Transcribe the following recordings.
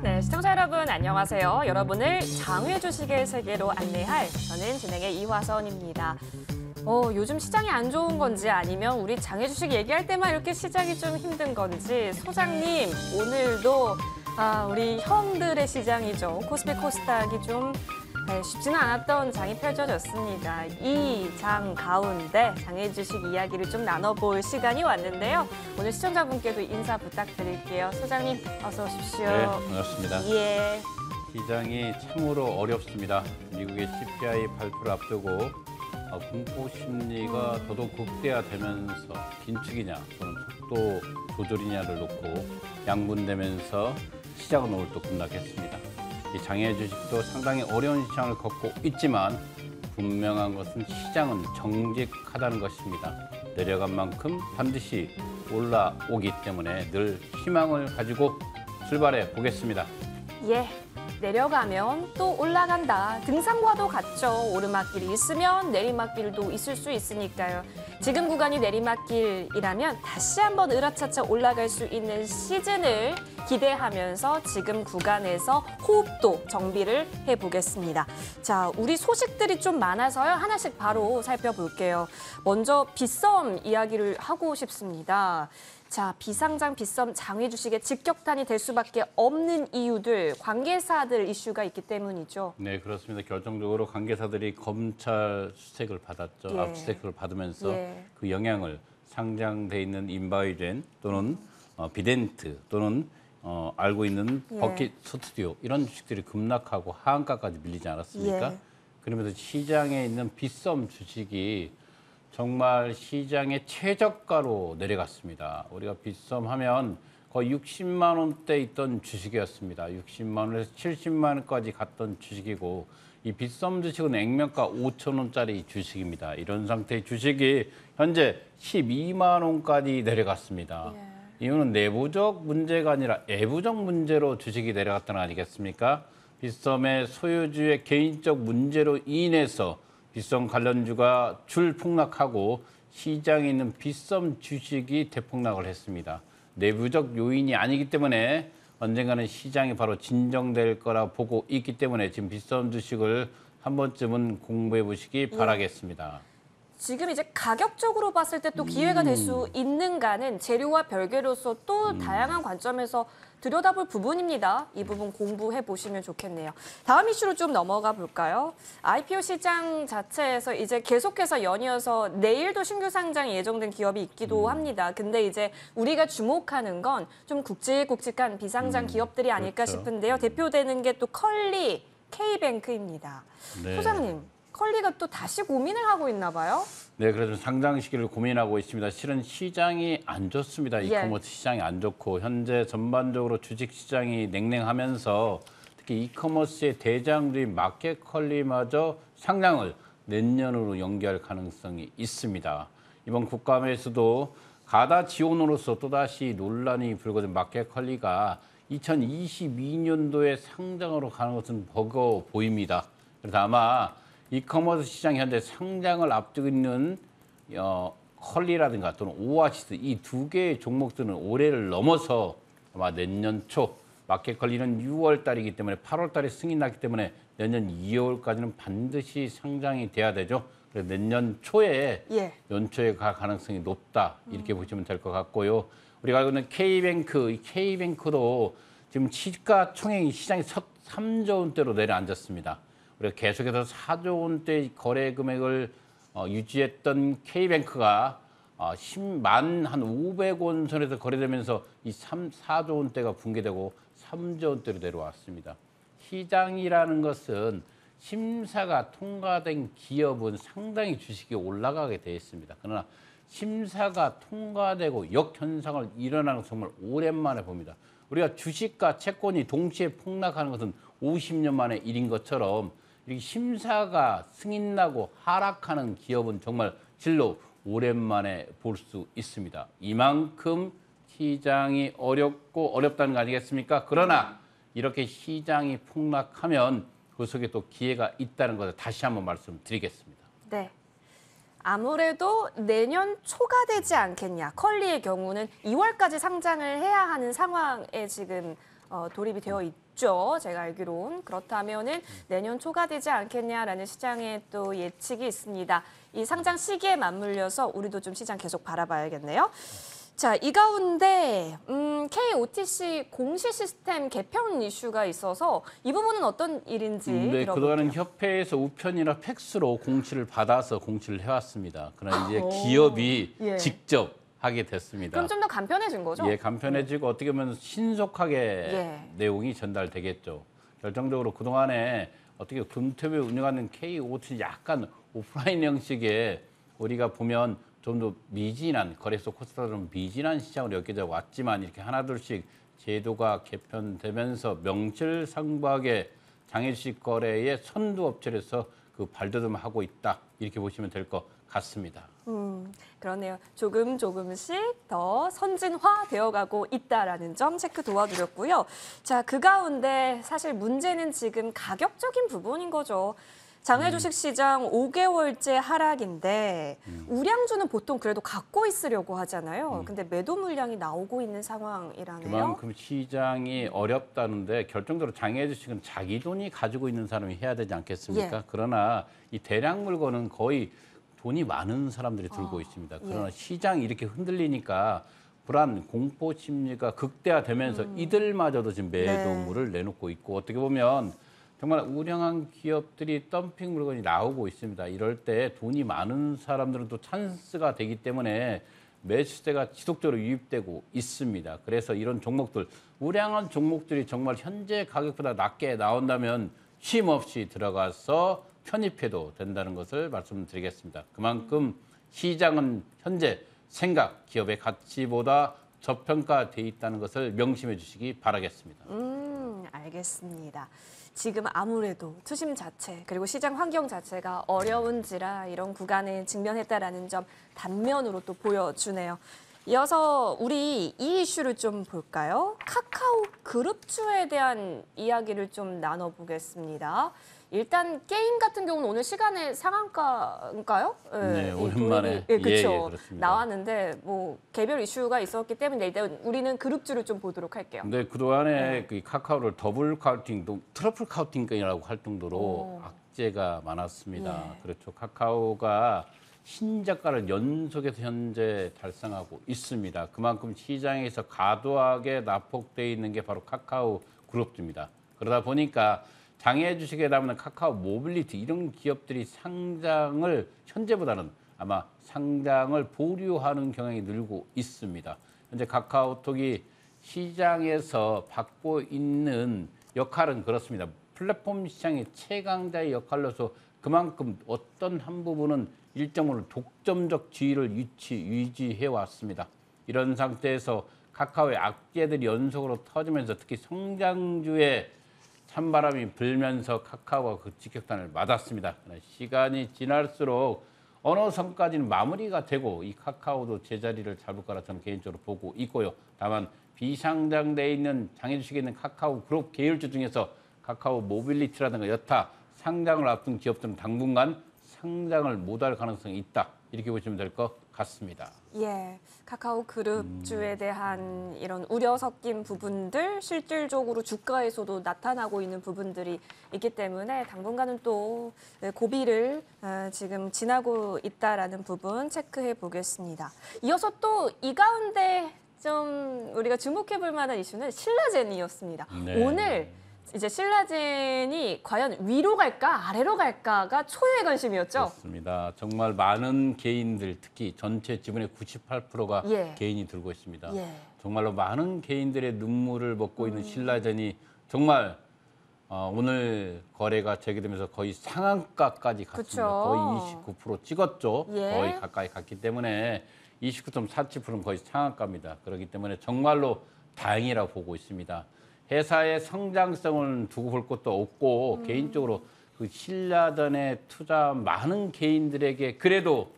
네, 시청자 여러분 안녕하세요. 여러분을 장외 주식의 세계로 안내할 저는 진행의 이화선입니다. 요즘 시장이 안 좋은 건지 아니면 우리 장외 주식 얘기할 때만 이렇게 시장이 좀 힘든 건지 소장님 오늘도 우리 형들의 시장이죠. 코스피 코스닥이 좀 쉽지는 않았던 장이 펼쳐졌습니다. 이 장 가운데 장외 주식 이야기를 좀 나눠볼 시간이 왔는데요. 오늘 시청자분께도 인사 부탁드릴게요. 소장님 어서 오십시오. 네, 반갑습니다. 예. 시장이 참으로 어렵습니다. 미국의 CPI 발표를 앞두고 공포 심리가 더더욱 극대화되면서 긴축이냐 또는 속도 조절이냐를 놓고 양분되면서 시장은 오늘 또 급락했습니다. 이 장외 주식도 상당히 어려운 시장을 걷고 있지만 분명한 것은 시장은 정직하다는 것입니다. 내려간 만큼 반드시 올라오기 때문에 늘 희망을 가지고 출발해 보겠습니다. 예. 내려가면 또 올라간다. 등산과도 같죠. 오르막길이 있으면 내리막길도 있을 수 있으니까요. 지금 구간이 내리막길이라면 다시 한번 으라차차 올라갈 수 있는 시즌을 기대하면서 지금 구간에서 호흡도 정비를 해보겠습니다. 자, 우리 소식들이 좀 많아서요. 하나씩 바로 살펴볼게요. 먼저 빗썸 이야기를 하고 싶습니다. 자, 비상장 빗썸 장외 주식의 직격탄이 될 수밖에 없는 이유들, 관계사들 이슈가 있기 때문이죠. 네, 그렇습니다. 결정적으로 관계사들이 검찰 수색을 받았죠. 예. 압수수색을 받으면서 예. 그 영향을 상장돼 있는 인바이젠 또는 비덴트 또는 알고 있는 예. 버킷 스튜디오 이런 주식들이 급락하고 하한가까지 밀리지 않았습니까? 예. 그러면서 시장에 있는 빗썸 주식이 정말 시장의 최저가로 내려갔습니다. 우리가 빗썸 하면 거의 60만 원대 있던 주식이었습니다. 60만 원에서 70만 원까지 갔던 주식이고 이 빗썸 주식은 액면가 5천 원짜리 주식입니다. 이런 상태의 주식이 현재 12만 원까지 내려갔습니다. 예. 이유는 내부적 문제가 아니라 외부적 문제로 주식이 내려갔다는 거 아니겠습니까? 빗썸의 소유주의 개인적 문제로 인해서 빗썸 관련주가 줄 폭락하고 시장에 있는 빗썸 주식이 대폭락을 했습니다. 내부적 요인이 아니기 때문에 언젠가는 시장이 바로 진정될 거라 보고 있기 때문에 지금 빗썸 주식을 한 번쯤은 공부해 보시기 바라겠습니다. 지금 이제 가격적으로 봤을 때 또 기회가 될 수 있는가는 재료와 별개로서 또 다양한 관점에서 들여다볼 부분입니다. 이 부분 공부해 보시면 좋겠네요. 다음 이슈로 좀 넘어가 볼까요? IPO 시장 자체에서 이제 계속해서 연이어서 내일도 신규 상장이 예정된 기업이 있기도 합니다. 근데 이제 우리가 주목하는 건 좀 굵직굵직한 비상장 기업들이 아닐까 그렇죠. 싶은데요. 대표되는 게 또 컬리, K뱅크입니다. 네. 소장님. 컬리가 또 다시 고민을 하고 있나 봐요? 네, 그래서 상장 시기를 고민하고 있습니다. 실은 시장이 안 좋습니다. 이커머스 시장이 안 좋고 현재 전반적으로 주식 시장이 냉랭하면서 특히 이커머스의 대장주인 마켓컬리마저 상장을 내년으로 연기할 가능성이 있습니다. 이번 국감에서도 가다 지원으로서 또다시 논란이 불거진 마켓컬리가 2022년도에 상장으로 가는 것은 버거워 보입니다. 그래서 아마 이커머스 시장 현재 상장을 앞두고 있는 컬리라든가 또는 오아시스 이 두 개의 종목들은 올해를 넘어서 아마 내년 초 마켓컬리는 6월 달이기 때문에 8월 달에 승인이 났기 때문에 내년 2월까지는 반드시 상장이 돼야 되죠. 그래서 내년 초에 연초에 갈 가능성이 높다 이렇게 보시면 될 것 같고요. 우리가 알고 있는 K뱅크, 이 K뱅크도 지금 시가총액이 시장이 3조 원대로 내려앉았습니다. 우리가 계속해서 4조 원대 거래 금액을 유지했던 K뱅크가 10만 한 500원 선에서 거래되면서 이 4조 원대가 붕괴되고 3조 원대로 내려왔습니다. 시장이라는 것은 심사가 통과된 기업은 상당히 주식이 올라가게 돼 있습니다. 그러나 심사가 통과되고 역현상을 일어나는 걸 정말 오랜만에 봅니다. 우리가 주식과 채권이 동시에 폭락하는 것은 50년 만의 일인 것처럼 이렇게 심사가 승인나고 하락하는 기업은 정말 진로 오랜만에 볼 수 있습니다. 이만큼 시장이 어렵다는 거 아니겠습니까? 그러나 이렇게 시장이 폭락하면 그 속에 또 기회가 있다는 것을 다시 한번 말씀드리겠습니다. 네. 아무래도 내년 초가 되지 않겠냐. 컬리의 경우는 2월까지 상장을 해야 하는 상황에 지금 돌입이 되어 있죠. 제가 알기론. 그렇다면은 내년 초가 되지 않겠냐라는 시장의 또 예측이 있습니다. 이 상장 시기에 맞물려서 우리도 좀 시장 계속 바라봐야겠네요. 자, 이 가운데 KOTC 공시 시스템 개편 이슈가 있어서 이 부분은 어떤 일인지 네, 들어볼게요. 그동안은 협회에서 우편이나 팩스로 공시를 받아서 공시를 해왔습니다. 그러나 이제 기업이 예. 직접 하게 됐습니다. 그럼 좀 더 간편해진 거죠? 예, 간편해지고 어떻게 보면 신속하게 예. 내용이 전달되겠죠. 결정적으로 그동안에 어떻게 금토일 운영하는 KOT 약간 오프라인 형식의 우리가 보면 좀 더 미진한 거래소 코스닥은 좀 미진한 시장으로 여겨져 왔지만 이렇게 하나둘씩 제도가 개편되면서 명실상부하게 장외주식 거래의 선두 업체로서 그 발돋움하고 있다 이렇게 보시면 될 것 같습니다. 그러네요. 조금씩 더 선진화되어 가고 있다라는 점 체크 도와드렸고요. 자, 그 가운데 사실 문제는 지금 가격적인 부분인 거죠. 장외 주식 시장 5개월째 하락인데 우량주는 보통 그래도 갖고 있으려고 하잖아요. 근데 매도 물량이 나오고 있는 상황이라네요. 그만큼 시장이 어렵다는데 결정적으로 장외 주식은 자기 돈이 가지고 있는 사람이 해야 되지 않겠습니까? 예. 그러나 이 대량 물건은 거의 돈이 많은 사람들이 들고 있습니다. 그러나 예. 시장이 이렇게 흔들리니까 불안, 공포 심리가 극대화되면서 이들마저도 지금 매도물을 내놓고 있고 어떻게 보면 정말 우량한 기업들이 덤핑 물건이 나오고 있습니다. 이럴 때 돈이 많은 사람들은 또 찬스가 되기 때문에 매수세가 지속적으로 유입되고 있습니다. 그래서 이런 종목들, 우량한 종목들이 정말 현재 가격보다 낮게 나온다면 쉼 없이 들어가서 편입해도 된다는 것을 말씀드리겠습니다. 그만큼 시장은 현재 생각, 기업의 가치보다 저평가돼 있다는 것을 명심해 주시기 바라겠습니다. 알겠습니다. 지금 아무래도 투심 자체 그리고 시장 환경 자체가 어려운지라 이런 구간에 직면했다라는 점 단면으로 또 보여주네요. 이어서 우리 이 이슈를 좀 볼까요? 카카오 그룹주에 대한 이야기를 좀 나눠보겠습니다. 일단 게임 같은 경우는 오늘 시간에 상한가인가요? 네, 오랜만에. 예, 그렇죠. 그렇습니다. 나왔는데 뭐 개별 이슈가 있었기 때문에 일단 우리는 그룹주를 좀 보도록 할게요. 근데 그동안에 그 카카오를 더블 카우팅, 또 트러플 카우팅이라고 할 정도로 악재가 많았습니다. 예. 그렇죠. 카카오가 신저가를 연속해서 현재 달성하고 있습니다. 그만큼 시장에서 과도하게 낙폭되어 있는 게 바로 카카오 그룹입니다. 그러다 보니까 장외 주식에 담는 카카오 모빌리티 이런 기업들이 상장을 현재보다는 아마 상장을 보류하는 경향이 늘고 있습니다. 현재 카카오톡이 시장에서 받고 있는 역할은 그렇습니다. 플랫폼 시장의 최강자의 역할로서 그만큼 어떤 한 부분은 일정으로 독점적 지위를 유지해 왔습니다. 이런 상태에서 카카오의 악재들이 연속으로 터지면서 특히 성장주의 찬바람이 불면서 카카오가 그 직격탄을 맞았습니다. 시간이 지날수록 어느 선까지는 마무리가 되고 이 카카오도 제자리를 잡을 거라 저는 개인적으로 보고 있고요. 다만 비상장돼 있는 장외주식에 있는 카카오 그룹 계열주 중에서 카카오 모빌리티라든가 여타 상장을 앞둔 기업들은 당분간 상장을 못할 가능성이 있다. 이렇게 보시면 될 것 같습니다. 예, 카카오 그룹주에 대한 이런 우려 섞인 부분들 실질적으로 주가에서도 나타나고 있는 부분들이 있기 때문에 당분간은 또 고비를 지금 지나고 있다라는 부분 체크해 보겠습니다. 이어서 또 이 가운데 좀 우리가 주목해 볼 만한 이슈는 신라젠이었습니다. 네. 오늘 이제 신라젠이 과연 위로 갈까 아래로 갈까가 초유의 관심이었죠. 그렇습니다. 정말 많은 개인들 특히 전체 지분의 98%가 예. 개인이 들고 있습니다. 예. 정말로 많은 개인들의 눈물을 먹고 있는 신라젠이 정말 오늘 거래가 재개되면서 거의 상한가까지 갔습니다. 그쵸. 거의 29% 찍었죠. 예. 거의 가까이 갔기 때문에 29.47%는 거의 상한가입니다. 그렇기 때문에 정말로 다행이라고 보고 있습니다. 회사의 성장성을 두고 볼 것도 없고 개인적으로 그 신라전에 투자한 많은 개인들에게 그래도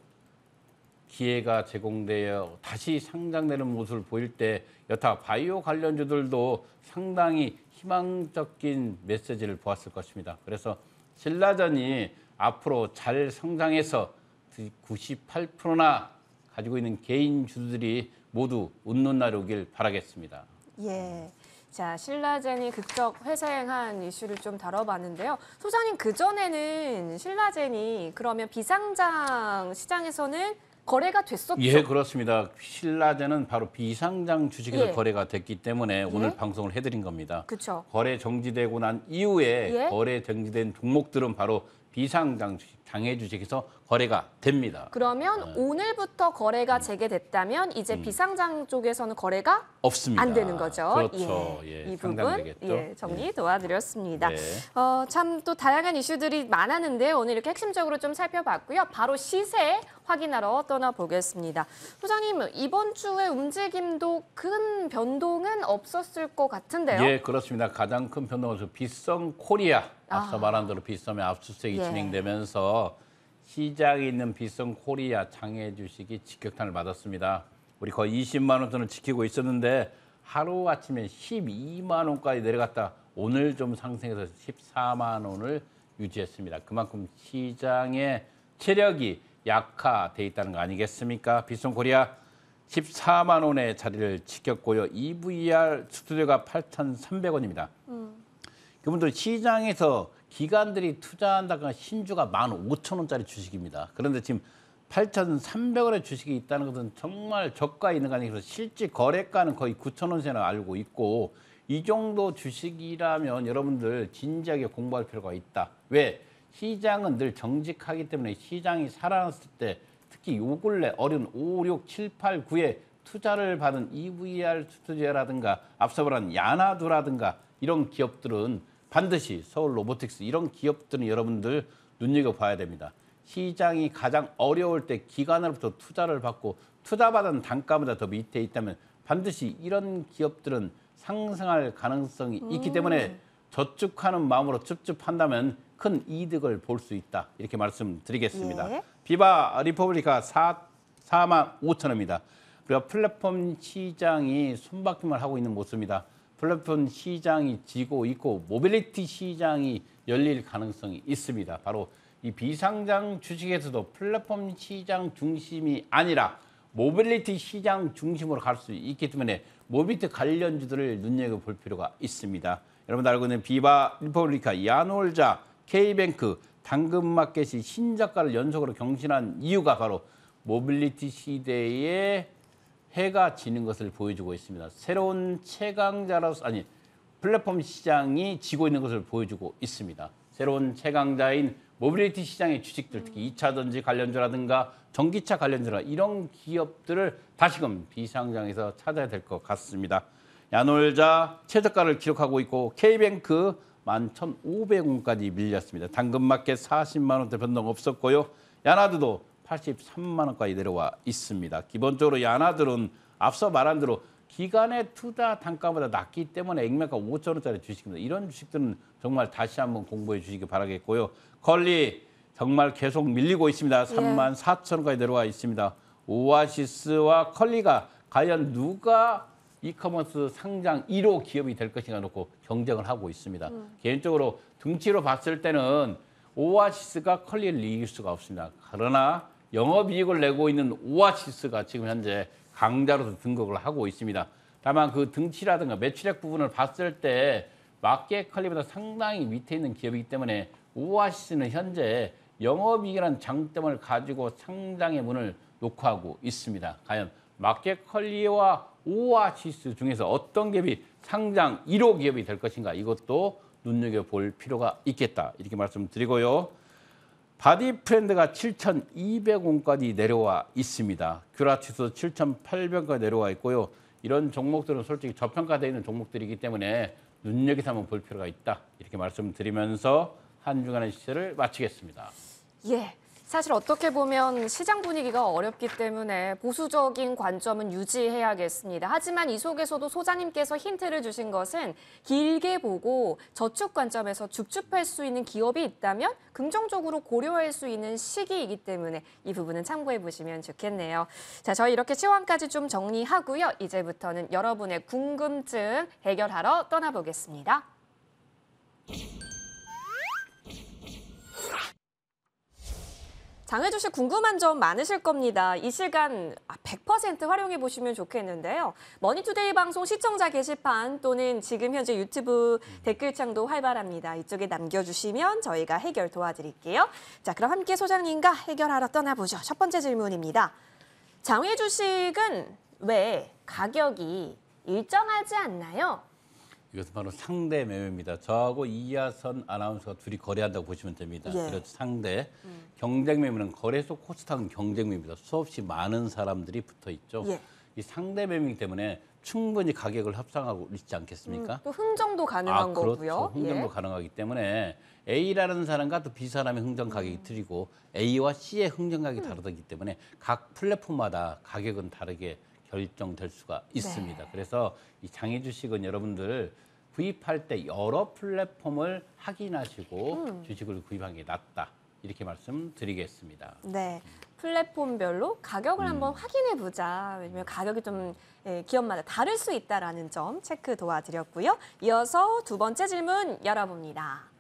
기회가 제공되어 다시 상장되는 모습을 보일 때 여타 바이오 관련주들도 상당히 희망적인 메시지를 보았을 것입니다. 그래서 신라전이 앞으로 잘 성장해서 98%나 가지고 있는 개인 주주들이 모두 웃는 날이 오길 바라겠습니다. 예. 자, 신라젠이 극적 회생한 이슈를 좀 다뤄봤는데요. 소장님, 그전에는 신라젠이 그러면 비상장 시장에서는 거래가 됐었죠? 예, 그렇습니다. 신라젠은 바로 비상장 주식에서 예. 거래가 됐기 때문에 오늘 방송을 해드린 겁니다. 그렇죠. 거래 정지되고 난 이후에 예. 거래 정지된 종목들은 바로 비상장 주식, 장외 주식에서 거래가 됩니다. 그러면 오늘부터 거래가 재개됐다면 이제 비상장 쪽에서는 거래가 없습니다. 안 되는 거죠. 그렇죠. 예, 이 상당되겠죠. 부분 정리 도와드렸습니다. 네. 참 또 다양한 이슈들이 많았는데 오늘 이렇게 핵심적으로 좀 살펴봤고요. 바로 시세 확인하러 떠나보겠습니다. 소장님, 이번 주의 움직임도 큰 변동은 없었을 것 같은데요. 예, 그렇습니다. 가장 큰 변동은 빗썸 코리아. 앞서 말한 대로 빗썸의 압수수색이 예. 진행되면서 시장에 있는 빗썸 코리아 장외 주식이 직격탄을 맞았습니다. 우리 거의 20만 원 선을 지키고 있었는데 하루아침에 12만 원까지 내려갔다 오늘 좀 상승해서 14만 원을 유지했습니다. 그만큼 시장의 체력이 약화돼 있다는 거 아니겠습니까? 빗썸 코리아 14만 원의 자리를 지켰고요. EVR 스튜디오가 8,300원입니다. 그분들 시장에서 기관들이 투자한다거나 신주가 15,000원짜리 주식입니다. 그런데 지금 8,300원의 주식이 있다는 것은 정말 저가 있는 거 아니에요. 실제 거래가는 거의 9,000원세나 알고 있고 이 정도 주식이라면 여러분들 진지하게 공부할 필요가 있다. 왜? 시장은 늘 정직하기 때문에 시장이 살아났을 때 특히 요 근래 어려운 5, 6, 7, 8, 9에 투자를 받은 EVR 스튜디오라든가 앞서 말한 야나두라든가 이런 기업들은 반드시 서울 로보틱스 이런 기업들은 여러분들 눈여겨봐야 됩니다. 시장이 가장 어려울 때 기관으로부터 투자를 받고 투자받은 단가보다 더 밑에 있다면 반드시 이런 기업들은 상승할 가능성이 있기 때문에 저축하는 마음으로 찝찝한다면 큰 이득을 볼 수 있다. 이렇게 말씀드리겠습니다. 예. 비바 리퍼블리카 45,000원입니다. 그리고 플랫폼 시장이 손바뀜을 하고 있는 모습입니다. 플랫폼 시장이 지고 있고 모빌리티 시장이 열릴 가능성이 있습니다. 바로 이 비상장 주식에서도 플랫폼 시장 중심이 아니라 모빌리티 시장 중심으로 갈 수 있기 때문에 모빌리티 관련주들을 눈여겨볼 필요가 있습니다. 여러분 알고 있는 비바 리퍼블리카, 야놀자, K뱅크, 당근마켓이 신저가를 연속으로 경신한 이유가 바로 모빌리티 시대에 해가 지는 것을 보여주고 있습니다. 새로운 최강자로서 플랫폼 시장이 지고 있는 것을 보여주고 있습니다. 새로운 최강자인 모빌리티 시장의 주식들 특히 2차 전지 관련주라든가 전기차 관련주라 이런 기업들을 다시금 비상장에서 찾아야 될 것 같습니다. 야놀자 최저가를 기록하고 있고 K뱅크 11,500원까지 밀렸습니다. 당근마켓 40만 원대 변동 없었고요. 야나두도 83만 원까지 내려와 있습니다. 기본적으로 야나들은 앞서 말한 대로 기관의 투자 단가보다 낮기 때문에 액면가 5천 원짜리 주식입니다. 이런 주식들은 정말 다시 한번 공부해 주시기 바라겠고요. 컬리 정말 계속 밀리고 있습니다. 3만 4천 원까지 내려와 있습니다. 오아시스와 컬리가 과연 누가 이커머스 상장 1호 기업이 될 것인가 놓고 경쟁을 하고 있습니다. 개인적으로 등치로 봤을 때는 오아시스가 컬리를 이길 수가 없습니다. 그러나 영업이익을 내고 있는 오아시스가 지금 현재 강자로서 등극을 하고 있습니다. 다만 그 등치라든가 매출액 부분을 봤을 때 마켓 컬리보다 상당히 밑에 있는 기업이기 때문에 오아시스는 현재 영업이익이라는 장점을 가지고 상장의 문을 놓고 하고 있습니다. 과연 마켓 컬리와 오아시스 중에서 어떤 기업이 상장 1호 기업이 될 것인가 이것도 눈여겨볼 필요가 있겠다 이렇게 말씀드리고요. 바디프렌드가 7,200원까지 내려와 있습니다. 큐라치스 7,800원까지 내려와 있고요. 이런 종목들은 솔직히 저평가되어 있는 종목들이기 때문에 눈여겨서 한번 볼 필요가 있다 이렇게 말씀드리면서 한 주간의 시세를 마치겠습니다. 예. 사실 어떻게 보면 시장 분위기가 어렵기 때문에 보수적인 관점은 유지해야겠습니다. 하지만 이 속에서도 소장님께서 힌트를 주신 것은 길게 보고 저축 관점에서 줍줍할 수 있는 기업이 있다면 긍정적으로 고려할 수 있는 시기이기 때문에 이 부분은 참고해 보시면 좋겠네요. 자, 저희 이렇게 시황까지 좀 정리하고요. 이제부터는 여러분의 궁금증 해결하러 떠나보겠습니다. 장외 주식 궁금한 점 많으실 겁니다. 이 시간 100% 활용해 보시면 좋겠는데요. 머니투데이 방송 시청자 게시판 또는 지금 현재 유튜브 댓글창도 활발합니다. 이쪽에 남겨주시면 저희가 해결 도와드릴게요. 자, 그럼 함께 소장님과 해결하러 떠나보죠. 첫 번째 질문입니다. 장외 주식은 왜 가격이 일정하지 않나요? 이것은 바로 상대 매매입니다. 저하고 이하선 아나운서가 둘이 거래한다고 보시면 됩니다. 예. 그래서 상대. 경쟁 매매는 거래소 코스닥은 경쟁 매매입니다. 수없이 많은 사람들이 붙어 있죠. 예. 이 상대 매매이기 때문에 충분히 가격을 협상하고 있지 않겠습니까? 또 흥정도 가능한 그렇죠. 거고요. 흥정도 예. 가능하기 때문에 A라는 사람과 또 B 사람의 흥정 가격이 틀리고 A와 C의 흥정 가격이 다르기 때문에 각 플랫폼마다 가격은 다르게 결정될 수가 있습니다. 네. 그래서 이 장외 주식은 여러분들 구입할 때 여러 플랫폼을 확인하시고 주식을 구입하는 게 낫다. 이렇게 말씀드리겠습니다. 네, 플랫폼별로 가격을 한번 확인해 보자. 왜냐면 가격이 좀 기업마다 다를 수 있다라는 점 체크 도와드렸고요. 이어서 두 번째 질문 열어봅니다.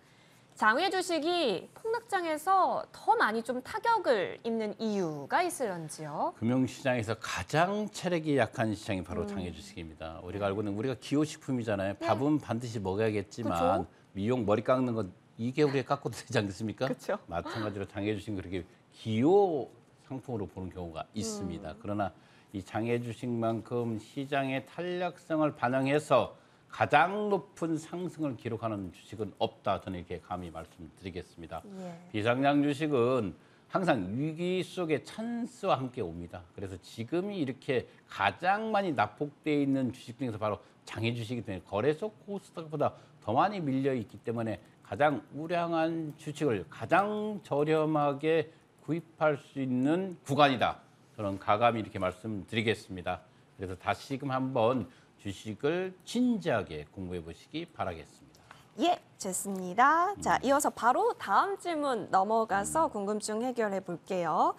장외 주식이 폭락장에서 더 많이 좀 타격을 입는 이유가 있을런지요? 금융시장에서 가장 체력이 약한 시장이 바로 장외 주식입니다. 우리가 알고 있는 우리가 기호식품이잖아요. 밥은 반드시 먹어야겠지만 그쵸? 미용 머리 깎는 거 2개월에 깎아도 되지 않겠습니까? 그쵸. 마찬가지로 장외 주식은 그렇게 기호 상품으로 보는 경우가 있습니다. 그러나 이 장외 주식만큼 시장의 탄력성을 반영해서 가장 높은 상승을 기록하는 주식은 없다. 저는 이렇게 감히 말씀드리겠습니다. 예. 비상장 주식은 항상 위기 속에 찬스와 함께 옵니다. 그래서 지금이 이렇게 가장 많이 납폭되어 있는 주식 중에서 바로 장외 주식이기 때문에 거래소 코스닥보다 더 많이 밀려 있기 때문에 가장 우량한 주식을 가장 저렴하게 구입할 수 있는 구간이다. 저는 가감히 이렇게 말씀드리겠습니다. 그래서 다시금 한번 주식을 진지하게 공부해 보시기 바라겠습니다. 예, 좋습니다. 자, 이어서 바로 다음 질문 넘어가서 궁금증 해결해 볼게요.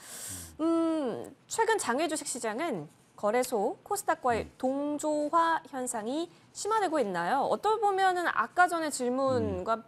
최근 장외 주식 시장은 거래소 코스닥과의 동조화 현상이 심화되고 있나요? 어떨 보면은 아까 전에 질문과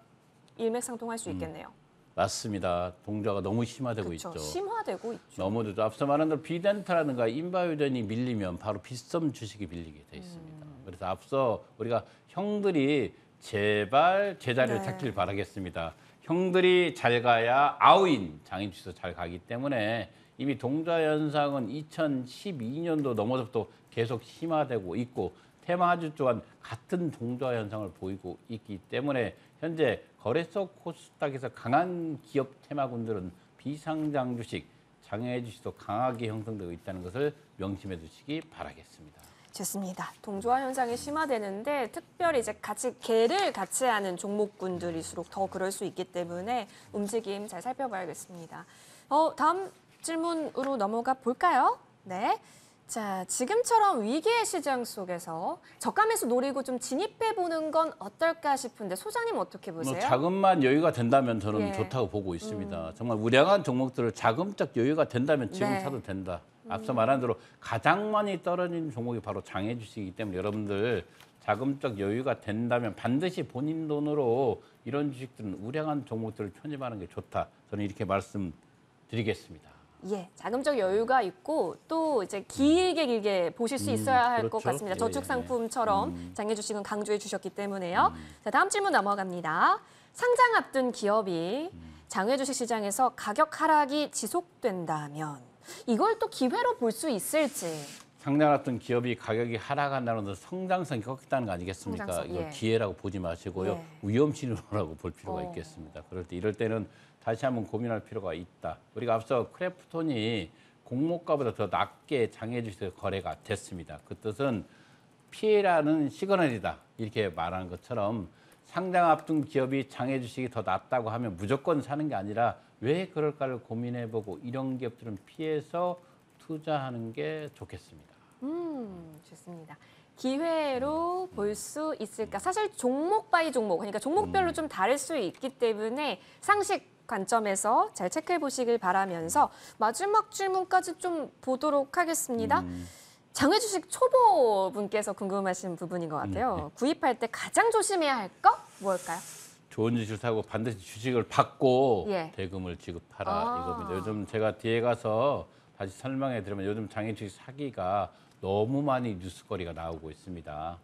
일맥상통할 수 있겠네요. 맞습니다. 동조화가 너무 심화되고 그렇죠. 있죠. 심화되고 있죠. 너무도 앞서 말한 대로 비덴타라든가 인바이오젠이 밀리면 바로 비썸 주식이 밀리게 돼 있습니다. 그래서 앞서 우리가 형들이 제발 제자리를 네. 찾길 바라겠습니다. 형들이 잘 가야 아우인 장인 주식도 잘 가기 때문에 이미 동조화 현상은 2012년도 넘어서부터 계속 심화되고 있고 테마주 또한 같은 동조화 현상을 보이고 있기 때문에 현재 거래소 코스닥에서 강한 기업 테마군들은 비상장 주식, 장외 주식도 강하게 형성되고 있다는 것을 명심해 두시기 바라겠습니다. 좋습니다. 동조화 현상이 심화되는데 특별히 이제 개를 같이 하는 종목군들일수록 더 그럴 수 있기 때문에 움직임 잘 살펴봐야겠습니다. 다음 질문으로 넘어가 볼까요? 네. 자, 지금처럼 위기의 시장 속에서 저가 매수 노리고 좀 진입해 보는 건 어떨까 싶은데 소장님 어떻게 보세요? 자금만 여유가 된다면 저는 예. 좋다고 보고 있습니다. 정말 우량한 종목들을 자금적 여유가 된다면 지금 네. 사도 된다. 앞서 말한 대로 가장 많이 떨어진 종목이 바로 장외 주식이기 때문에 여러분들 자금적 여유가 된다면 반드시 본인 돈으로 이런 주식들은 우량한 종목들을 편입하는 게 좋다. 저는 이렇게 말씀드리겠습니다. 예, 자금적 여유가 있고 또 이제 길게 보실 수 있어야 할 것 그렇죠. 같습니다. 예, 저축 예. 상품처럼 장외 주식은 강조해 주셨기 때문에요. 자, 다음 질문 넘어갑니다. 상장 앞둔 기업이 장외 주식 시장에서 가격 하락이 지속된다면 이걸 또 기회로 볼 수 있을지. 상장 같은 기업이 가격이 하락한다는 것은 성장성이 꺾였다는 거 아니겠습니까? 성장성, 이걸 예. 기회라고 보지 마시고요. 예. 위험 신호라고 볼 필요가 있겠습니다. 이럴 때는 다시 한번 고민할 필요가 있다. 우리가 앞서 크래프톤이 공모가보다 더 낮게 장외 주식 거래가 됐습니다. 그 뜻은 피해라는 시그널이다. 이렇게 말하는 것처럼 상장 앞둔 기업이 장외 주식이 더 낮다고 하면 무조건 사는 게 아니라 왜 그럴까를 고민해보고 이런 기업들은 피해서 투자하는 게 좋겠습니다. 좋습니다. 기회로 볼 수 있을까? 사실 종목 바이 종목, 그러니까 종목별로 좀 다를 수 있기 때문에 상식 관점에서 잘 체크해 보시길 바라면서 마지막 질문까지 좀 보도록 하겠습니다. 장외 주식 초보 분께서 궁금하신 부분인 것 같아요. 구입할 때 가장 조심해야 할 거 뭘까요? 좋은 주식을 사고 반드시 주식을 받고 예. 대금을 지급하라 아. 이겁니다. 요즘 제가 뒤에 가서 다시 설명해 드리면 요즘 장애 주식 사기가 너무 많이 뉴스거리가 나오고 있습니다.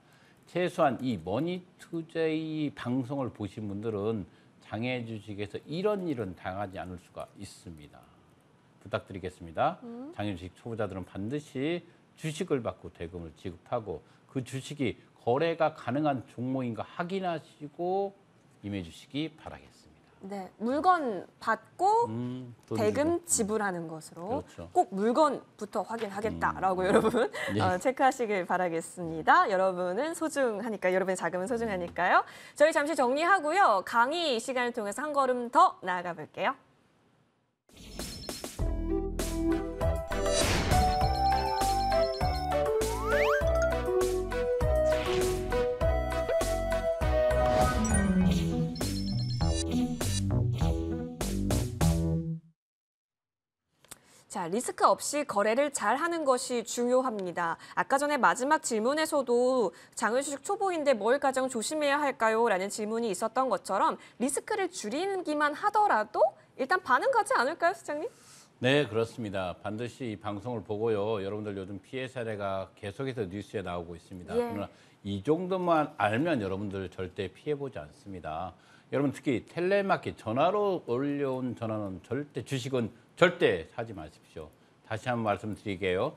최소한 이 머니투데이 방송을 보신 분들은 장애 주식에서 이런 일은 당하지 않을 수가 있습니다. 부탁드리겠습니다. 장애 주식 초보자들은 반드시 주식을 받고 대금을 지급하고 그 주식이 거래가 가능한 종목인가 확인하시고 임해 주시기 바라겠습니다. 네, 물건 받고 돈 대금 주고. 지불하는 것으로 그렇죠. 꼭 물건부터 확인하겠다라고 여러분 예. 체크하시길 바라겠습니다. 여러분은 소중하니까 여러분의 자금은 소중하니까요. 저희 잠시 정리하고요. 강의 시간을 통해서 한 걸음 더 나아가 볼게요. 자, 리스크 없이 거래를 잘 하는 것이 중요합니다. 아까 전에 마지막 질문에서도 장외주식 초보인데 뭘 가장 조심해야 할까요? 라는 질문이 있었던 것처럼 리스크를 줄이기만 하더라도 일단 반응 가지 않을까요, 수장님? 네, 그렇습니다. 반드시 이 방송을 보고요. 여러분들 요즘 피해 사례가 계속해서 뉴스에 나오고 있습니다. 예. 그러나 이 정도만 알면 여러분들 절대 피해보지 않습니다. 여러분 특히 텔레마켓 전화로 올려온 전화는 절대 주식은 절대 사지 마십시오. 다시 한번 말씀드리게요.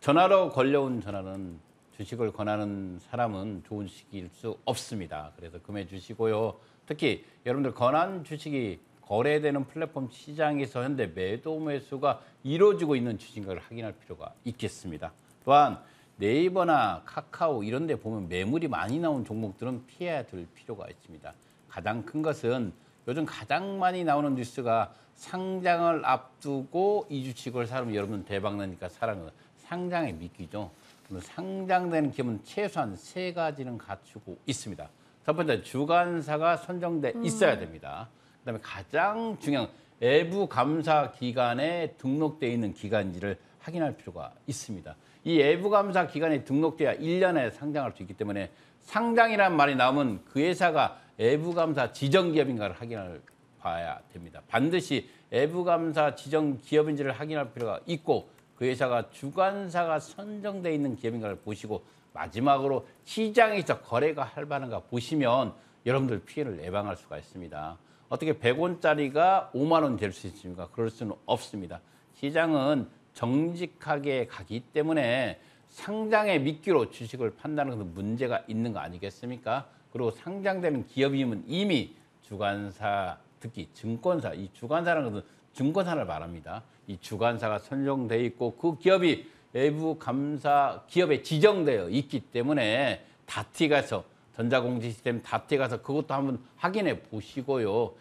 전화로 걸려온 전화는 주식을 권하는 사람은 좋은 주식일 수 없습니다. 그래서 금해 주시고요. 특히 여러분들 권한 주식이 거래되는 플랫폼 시장에서 현재 매도 매수가 이루어지고 있는 주식인가를 확인할 필요가 있겠습니다. 또한 네이버나 카카오 이런 데 보면 매물이 많이 나온 종목들은 피해야 될 필요가 있습니다. 가장 큰 것은 요즘 가장 많이 나오는 뉴스가 상장을 앞두고 이 주식을 사면 여러분 대박 나니까 사라는 상장에 믿기죠. 상장되는 기업은 최소한 3가지는 갖추고 있습니다. 첫 번째, 주관사가 선정돼 있어야 됩니다. 그다음에 가장 중요한 외부 감사 기관에 등록되어 있는 기관인지를 확인할 필요가 있습니다. 이 외부 감사 기관에 등록돼야 1년에 상장할 수 있기 때문에 상장이라는 말이 나오면 그 회사가 외부 감사 지정 기업인가를 확인할 봐야 됩니다. 반드시 외부 감사 지정 기업인지를 확인할 필요가 있고 그 회사가 주관사가 선정돼 있는 기업인가를 보시고 마지막으로 시장에서 거래가 활발한가 보시면 여러분들 피해를 예방할 수가 있습니다. 어떻게 100원짜리가 5만 원 될 수 있습니까? 그럴 수는 없습니다. 시장은 정직하게 가기 때문에 상장에 미끼로 주식을 판단하는 것은 문제가 있는 거 아니겠습니까? 그리고 상장되는 기업이면 이미 주관사, 특히 증권사, 이 주관사라는 것은 증권사를 말합니다. 이 주관사가 선정돼 있고 그 기업이 외부 감사 기업에 지정되어 있기 때문에 다티 가서 전자공시 시스템 다티 가서 그것도 한번 확인해 보시고요.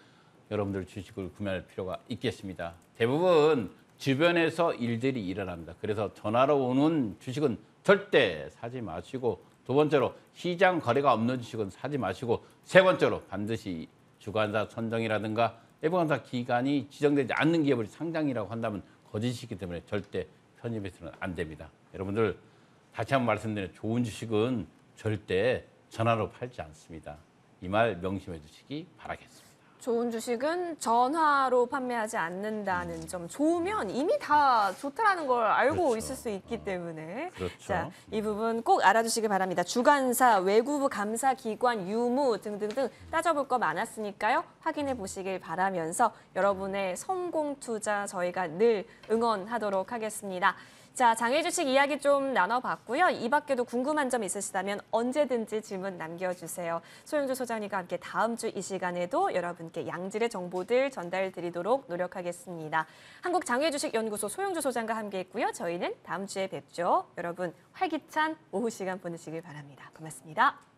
여러분들 주식을 구매할 필요가 있겠습니다. 대부분 주변에서 일들이 일어납니다. 그래서 전화로 오는 주식은 절대 사지 마시고 두 번째로 시장 거래가 없는 주식은 사지 마시고 세 번째로 반드시 주관사 선정이라든가 외부 감사 기관이 지정되지 않는 기업을 상장이라고 한다면 거짓이기 때문에 절대 편입해서는 안 됩니다. 여러분들 다시 한번 말씀드리는 좋은 주식은 절대 전화로 팔지 않습니다. 이 말 명심해 주시기 바라겠습니다. 좋은 주식은 전화로 판매하지 않는다는 점. 좋으면 이미 다 좋다라는 걸 알고 그렇죠. 있을 수 있기 때문에. 그렇죠. 자, 이 부분 꼭 알아주시기 바랍니다. 주관사, 외부 감사 기관, 유무 등등등 따져볼 거 많았으니까요. 확인해 보시길 바라면서 여러분의 성공 투자 저희가 늘 응원하도록 하겠습니다. 자, 장외주식 이야기 좀 나눠봤고요. 이 밖에도 궁금한 점 있으시다면 언제든지 질문 남겨주세요. 소영주 소장님과 함께 다음 주 이 시간에도 여러분께 양질의 정보들 전달드리도록 노력하겠습니다. 한국장외주식연구소 소영주 소장과 함께했고요. 저희는 다음 주에 뵙죠. 여러분 활기찬 오후 시간 보내시길 바랍니다. 고맙습니다.